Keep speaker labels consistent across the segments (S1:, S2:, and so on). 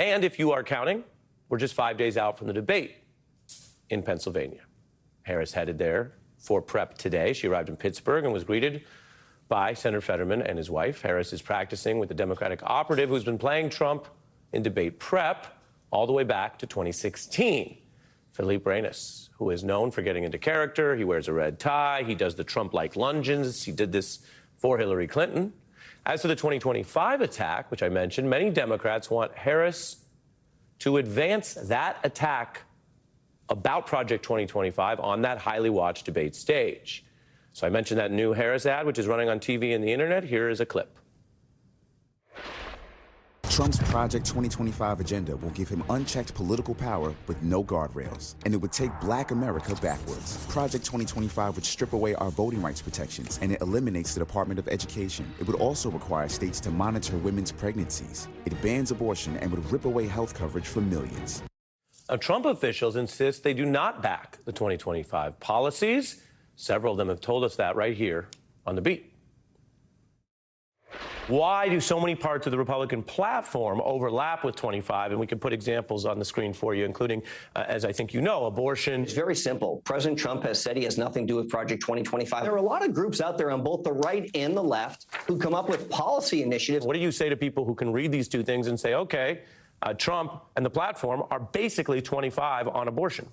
S1: And if you are counting, we're just 5 days out from the debate in Pennsylvania. Harris headed there for prep today. She arrived in Pittsburgh and was greeted by Senator Fetterman and his wife. Harris is practicing with the Democratic operative who's been playing Trump in debate prep all the way back to 2016. Philippe Reines, who is known for getting into character. He wears a red tie. He does the Trump-like lunges. He did this for Hillary Clinton. As for the 2025 attack, which I mentioned, many Democrats want Harris to advance that attack about Project 2025 on that highly watched debate stage. So I mentioned that new Harris ad, which is running on TV and the internet. Here is a clip.
S2: Trump's Project 2025 agenda will give him unchecked political power with no guardrails, and it would take Black America backwards. Project 2025 would strip away our voting rights protections, and it eliminates the Department of Education. It would also require states to monitor women's pregnancies. It bans abortion and would rip away health coverage for millions.
S1: Now, Trump officials insist they do not back the 2025 policies. Several of them have told us that right here on The Beat. Why do so many parts of the Republican platform overlap with 25? And we can put examples on the screen for you, including, as I think you know, abortion.
S3: It's very simple. President Trump has said he has nothing to do with Project 2025. There are a lot of groups out there on both the right and the left who come up with policy initiatives.
S1: What do you say to people who can read these two things and say, okay, Trump and the platform are basically 25 on abortion?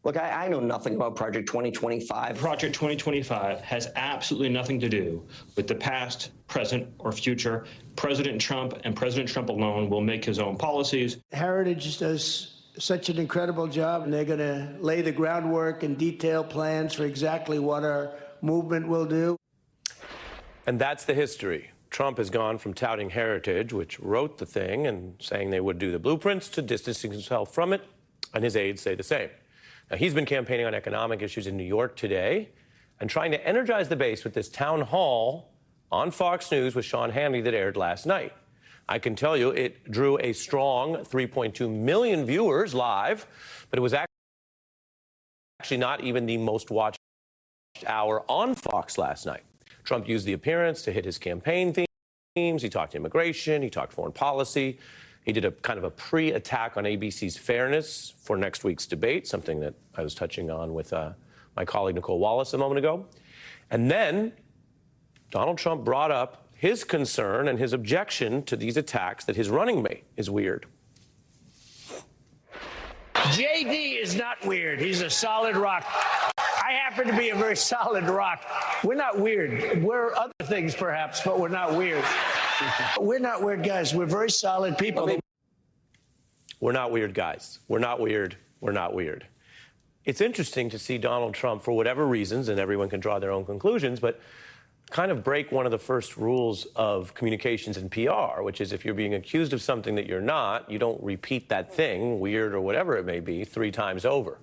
S3: Look, I know nothing about Project 2025.
S4: Project 2025 has absolutely nothing to do with the past, present, or future. President Trump and President Trump alone will make his own policies.
S5: Heritage does such an incredible job, and they're going to lay the groundwork and detail plans for exactly what our movement will do.
S1: And that's the history. Trump has gone from touting Heritage, which wrote the thing, and saying they would do the blueprints, to distancing himself from it, and his aides say the same. Now, he's been campaigning on economic issues in New York today and trying to energize the base with this town hall on Fox News with Sean Hannity that aired last night. I can tell you it drew a strong 3.2 million viewers live, but it was actually not even the most watched hour on Fox last night. Trump used the appearance to hit his campaign themes. He talked immigration. He talked foreign policy. He did a kind of a pre-attack on ABC's fairness for next week's debate, something that I was touching on with my colleague Nicole Wallace a moment ago. And then Donald Trump brought up his concern and his objection to these attacks that his running mate is weird.
S6: JD is not weird. He's a solid rock. I happen to be a very solid rock. We're not weird. We're other things, perhaps, but we're not weird. We're not weird guys. We're very solid people.
S1: We're not weird guys. We're not weird. We're not weird. It's interesting to see Donald Trump, for whatever reasons, and everyone can draw their own conclusions, but kind of break one of the first rules of communications and PR, which is if you're being accused of something that you're not, you don't repeat that thing, weird or whatever it may be, 3 times over.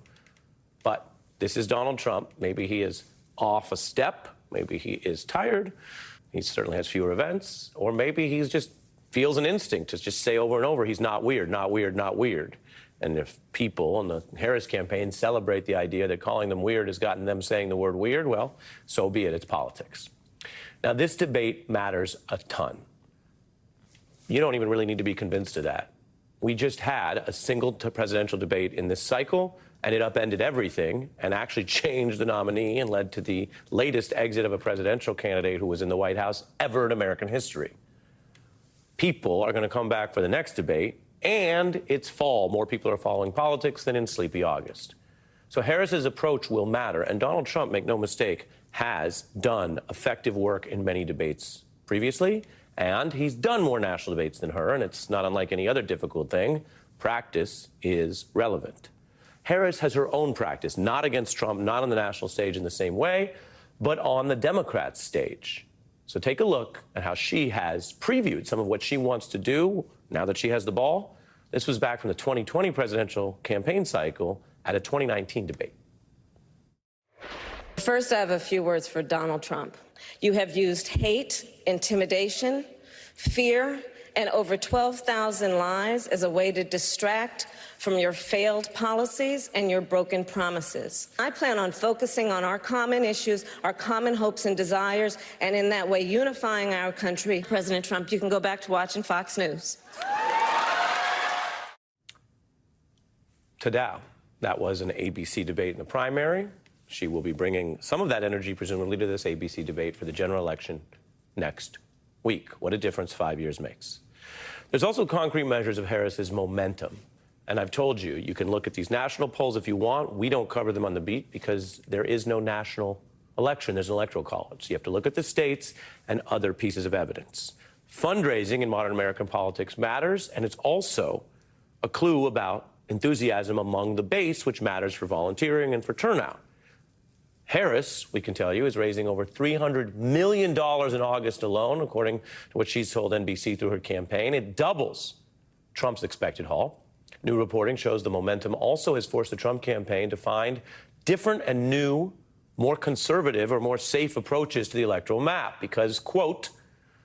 S1: But this is Donald Trump. Maybe he is off a step. Maybe he is tired. He certainly has fewer events. Or maybe he just feels an instinct to just say over and over, he's not weird, not weird, not weird. And if people in the Harris campaign celebrate the idea that calling them weird has gotten them saying the word weird, well, so be it. It's politics. Now, this debate matters a ton. You don't even really need to be convinced of that. We just had a single presidential debate in this cycle, and it upended everything and actually changed the nominee and led to the latest exit of a presidential candidate who was in the White House ever in American history. People are going to come back for the next debate, and it's fall. More people are following politics than in sleepy August. So Harris's approach will matter, and Donald Trump, make no mistake, has done effective work in many debates previously, and he's done more national debates than her, and it's not unlike any other difficult thing. Practice is relevant. Harris has her own practice, not against Trump, not on the national stage in the same way, but on the Democrats' stage. So take a look at how she has previewed some of what she wants to do now that she has the ball. This was back from the 2020 presidential campaign cycle at a 2019 debate.
S7: First, I have a few words for Donald Trump. You have used hate, intimidation, fear, and over 12,000 lies as a way to distract from your failed policies and your broken promises. I plan on focusing on our common issues, our common hopes and desires, and in that way unifying our country. President Trump, you can go back to watching Fox News.
S1: to Dow. That was an ABC debate in the primary. She will be bringing some of that energy, presumably, to this ABC debate for the general election next week. What a difference 5 years makes. There's also concrete measures of Harris's momentum. And I've told you, you can look at these national polls if you want. We don't cover them on the beat because there is no national election. There's an electoral college. So you have to look at the states and other pieces of evidence. Fundraising in modern American politics matters, and it's also a clue about enthusiasm among the base, which matters for volunteering and for turnout. Harris, we can tell you, is raising over $300 million in August alone, according to what she's told NBC through her campaign. It doubles Trump's expected haul. New reporting shows the momentum also has forced the Trump campaign to find different and new, more conservative or more safe approaches to the electoral map because, quote,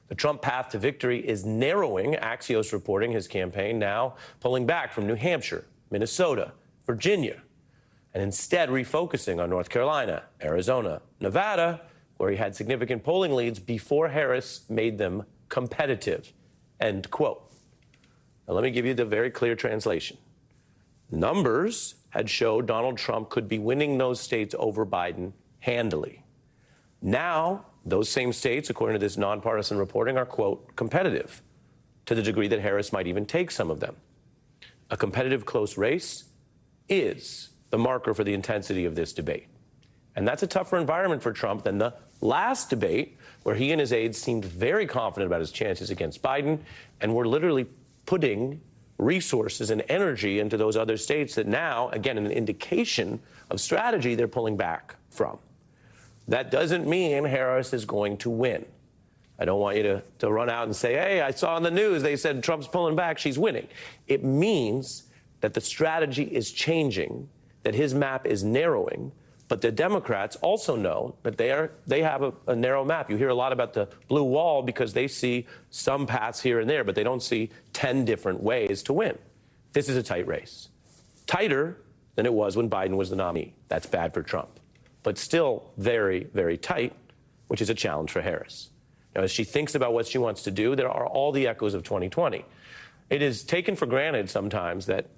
S1: the Trump path to victory is narrowing, Axios reporting his campaign now pulling back from New Hampshire, Minnesota, Virginia, and instead refocusing on North Carolina, Arizona, Nevada, where he had significant polling leads before Harris made them competitive, end quote. Now, let me give you the very clear translation. Numbers had showed Donald Trump could be winning those states over Biden handily. Now, those same states, according to this nonpartisan reporting, are, quote, competitive, to the degree that Harris might even take some of them. A competitive close race is the marker for the intensity of this debate. And that's a tougher environment for Trump than the last debate, where he and his aides seemed very confident about his chances against Biden and were literally putting resources and energy into those other states that now, again, an indication of strategy they're pulling back from. That doesn't mean Harris is going to win. I don't want you to run out and say, hey, I saw in the news they said Trump's pulling back, she's winning. It means that the strategy is changing, that his map is narrowing, but the Democrats also know that they have a narrow map. You hear a lot about the blue wall because they see some paths here and there, but they don't see 10 different ways to win. This is a tight race. Tighter than it was when Biden was the nominee. That's bad for Trump. But still very, very tight, which is a challenge for Harris. Now, as she thinks about what she wants to do, there are all the echoes of 2020. It is taken for granted sometimes that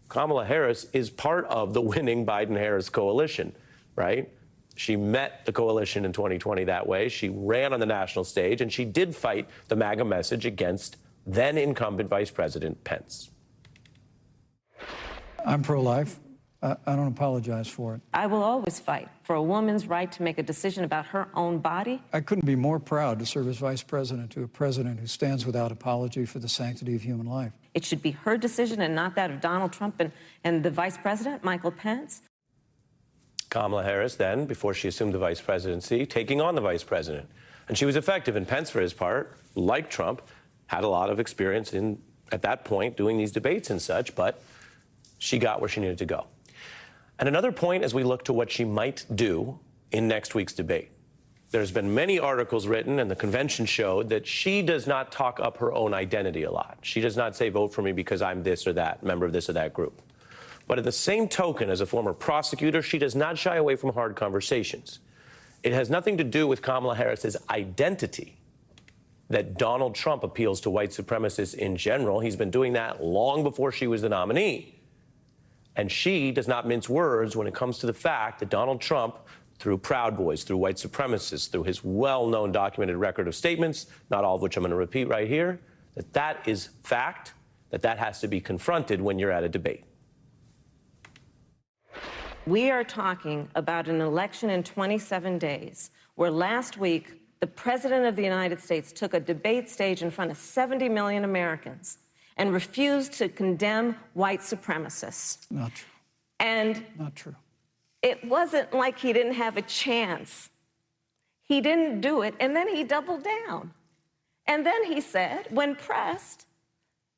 S1: Kamala Harris is part of the winning Biden-Harris coalition, right? She met the coalition in 2020 that way. She ran on the national stage, and she did fight the MAGA message against then-incumbent Vice President Pence.
S8: I'm pro-life. I don't apologize for it.
S7: I will always fight for a woman's right to make a decision about her own body.
S8: I couldn't be more proud to serve as vice president to a president who stands without apology for the sanctity of human life.
S7: It should be her decision and not that of Donald Trump and the vice president, Michael Pence.
S1: Kamala Harris then, before she assumed the vice presidency, taking on the vice president. And she was effective. And Pence, for his part, like Trump, had a lot of experience at that point, doing these debates and such, but she got where she needed to go. And another point as we look to what she might do in next week's debate. There's been many articles written, and the convention showed that she does not talk up her own identity a lot. She does not say, vote for me because I'm this or that, member of this or that group. But at the same token, as a former prosecutor, she does not shy away from hard conversations. It has nothing to do with Kamala Harris's identity that Donald Trump appeals to white supremacists in general. He's been doing that long before she was the nominee. And she does not mince words when it comes to the fact that Donald Trump, through Proud Boys, through white supremacists, through his well-known documented record of statements, not all of which I'm going to repeat right here, that is fact, that has to be confronted when you're at a debate.
S7: We are talking about an election in 27 days, where last week the President of the United States took a debate stage in front of 70 million Americans and refused to condemn white supremacists.
S8: Not true.
S7: And
S8: not true.
S7: It wasn't like he didn't have a chance. He didn't do it, and then he doubled down. And then he said, when pressed,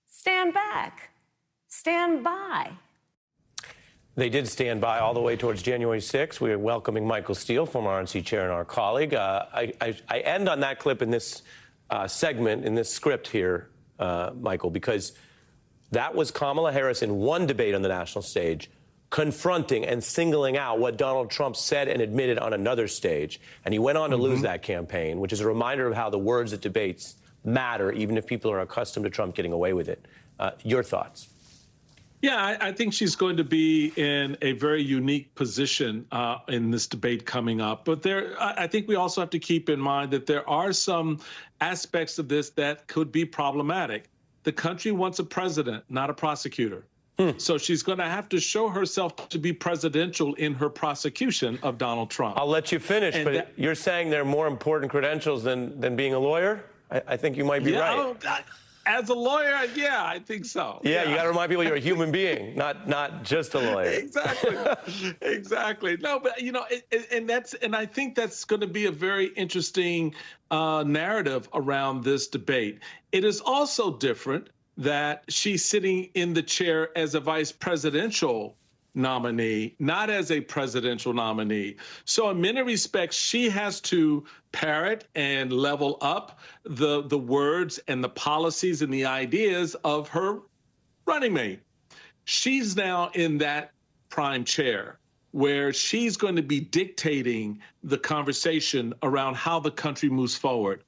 S7: stand back, stand by.
S1: They did stand by all the way towards January 6th. We are welcoming Michael Steele, former RNC chair and our colleague. I end on that clip in this segment, in this script here, Michael, because that was Kamala Harris in one debate on the national stage confronting and singling out what Donald Trump said and admitted on another stage. And he went on to lose that campaign, which is a reminder of how the words at debates matter, even if people are accustomed to Trump getting away with it. Your thoughts?
S9: Yeah, I think she's going to be in a very unique position in this debate coming up. But I think we also have to keep in mind that there are some aspects of this that could be problematic. The country wants a president, not a prosecutor. So she's going to have to show herself to be presidential in her prosecution of Donald Trump.
S1: I'll let you finish,
S9: And
S1: but you're saying there are more important credentials than being a lawyer? I think you might be right.
S9: As a lawyer, yeah, I think so.
S1: Yeah, you got to remind people you're a human being, not just a lawyer.
S9: Exactly. Exactly. No, but and I think that's going to be a very interesting narrative around this debate. It is also different that she's sitting in the chair as a vice presidential nominee, not as a presidential nominee. So in many respects, she has to parrot and level up the words and the policies and the ideas of her running mate. She's now in that prime chair where she's going to be dictating the conversation around how the country moves forward.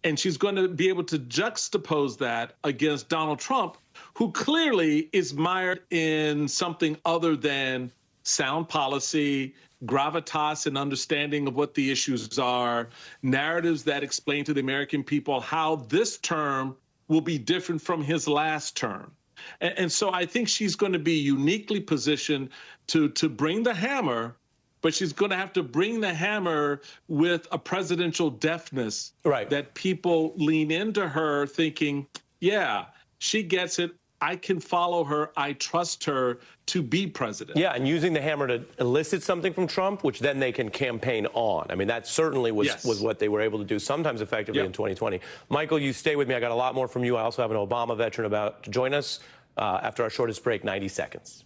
S9: And she's going to be able to juxtapose that against Donald Trump, who clearly is mired in something other than sound policy, gravitas and understanding of what the issues are, narratives that explain to the American people how this term will be different from his last term. And so I think she's going to be uniquely positioned to bring the hammer, but she's going to have to bring the hammer with a presidential deftness that people lean into her thinking, yeah, she gets it. I can follow her. I trust her to be president.
S1: Yeah, and using the hammer to elicit something from Trump, which then they can campaign on. I mean, that certainly was what they were able to do sometimes effectively in 2020. Michael, you stay with me. I got a lot more from you. I also have an Obama veteran about to join us after our shortest break, 90 seconds.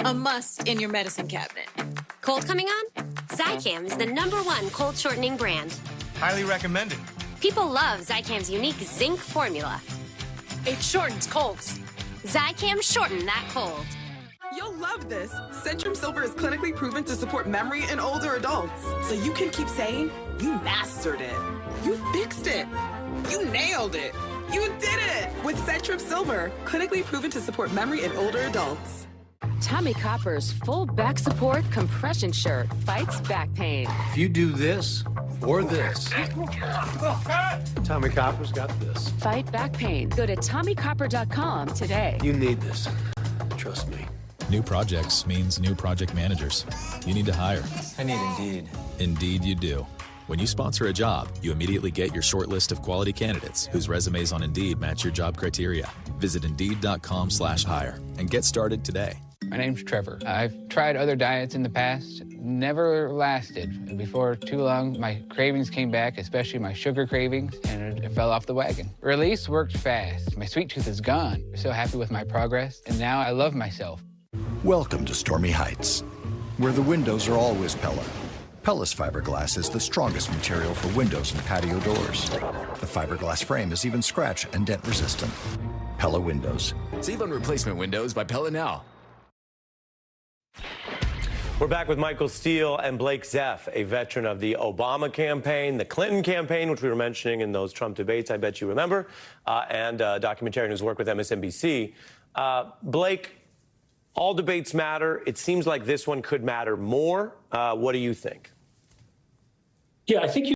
S10: A must in your medicine cabinet.
S11: Cold coming on? Zicam is the #1 cold shortening brand.
S12: Highly recommended.
S11: People love Zicam's unique zinc formula.
S10: It shortens colds.
S11: Zicam shorten that cold.
S13: You'll love this. Centrum Silver is clinically proven to support memory in older adults. So you can keep saying, you mastered it. You fixed it. You nailed it. You did it with Centrum Silver, clinically proven to support memory in older adults.
S14: Tommy Copper's full back support compression shirt fights back pain.
S12: If you do this or this, Tommy Copper's got this.
S14: Fight back pain. Go to TommyCopper.com today.
S12: You need this. Trust me.
S15: New projects means new project managers. You need to hire.
S16: I need Indeed.
S15: Indeed you do. When you sponsor a job, you immediately get your short list of quality candidates whose resumes on Indeed match your job criteria. Visit Indeed.com/hire and get started today.
S17: My name's Trevor. I've tried other diets in the past, never lasted. Before too long, my cravings came back, especially my sugar cravings, and it fell off the wagon. Release worked fast. My sweet tooth is gone. I'm so happy with my progress, and now I love myself.
S18: Welcome to Stormy Heights, where the windows are always Pella. Pella's fiberglass is the strongest material for windows and patio doors. The fiberglass frame is even scratch and dent resistant. Pella Windows.
S19: Save on replacement windows by Pella now.
S1: We're back with Michael Steele and Blake Zeff, a veteran of the Obama campaign, the Clinton campaign, which we were mentioning in those Trump debates, I bet you remember, and a documentarian who's worked with MSNBC. Blake, all debates matter. It seems like this one could matter more. What do you think?
S20: Yeah, I think